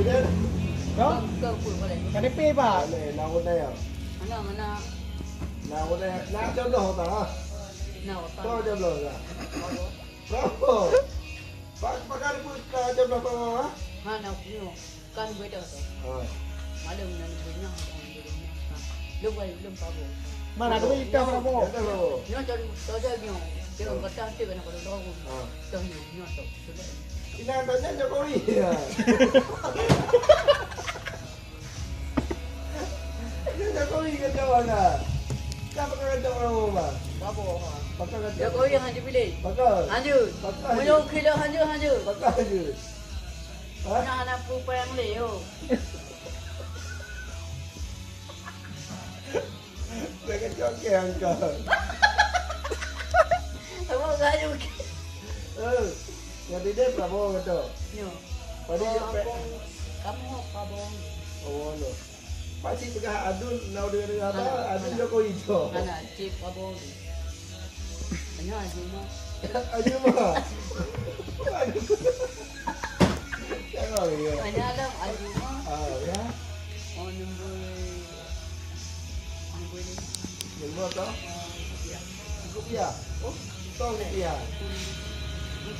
dia. No? Kau pun boleh. KTP pak. Boleh, nak guna ya. Mana? Nak guna, nak jodoh tak? Nak apa? Kau jodoh tak? Apa? Berapa? Pakai pun jodoh berapa? Mana punya? Kan beda tu. Oh. Malam nak punya. Belum tahu. Mana ada ikan berapa? Ada berapa? Nyo cari nyo. Kira kata tu kan kalau tahu. Ah. Tahu nyo tu. Ini tanya Jokowi ya. Ini Jokowi kata mana? Siapa kata berapa? Apa? Pakai kata. Jokowi yang hanya pilih. Pakai. Hanya. Punya kilo hanya. Pakai aja. Anak-anak pupa yang leo. Saya cokek angkat. Apa saja? Yang tidak Prabowo kata. Nyo. Pada jepek. Kamu kabong. Oh no. Pasti pegah adun nau dengan apa? Adun Jokowi tu. Anak cip kabong. Hanya aja mah. Ayo mah. Jangan ya. Hanya ada aja mah. Ah ya. Oh nombor ni. Nombor tu? Rupiah. Oh, tong rupiah.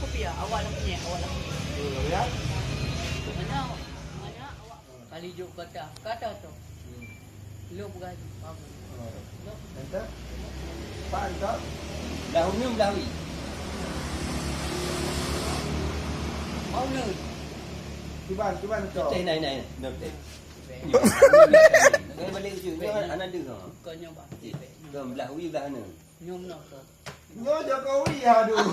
Rupiah awak nak punya. Ya. Mana awak kali juk kata tu. Lu bergaji apa? Entah. Pak entah. Dahui. Mau ni. Cuban tu. Này. Được đấy. Cái balik chứ, anak dia kan. Bukannya bakti. Gam dahui dah ni. Nyom nak tu. Nyo Jokowi aduh.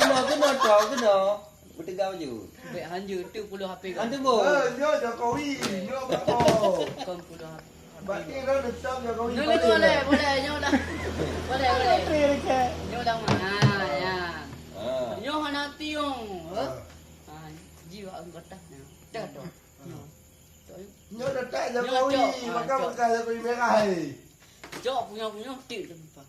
Kena. Bertegau je. Baik hanja tu puluh HP kan. Antu bo. Nyo Jokowi. Nyo Prabowo. Kan puluh HP. Berarti kau nak tahu Jokowi. Boleh nyo dah. Boleh. Kiri ke. Nyo dah mana ya. Nyo hana tiong. Jiwa angkatan ni. Dah tu. Nyo datang Jokowi. Maka Jokowi merah. Jok punya tik tempat.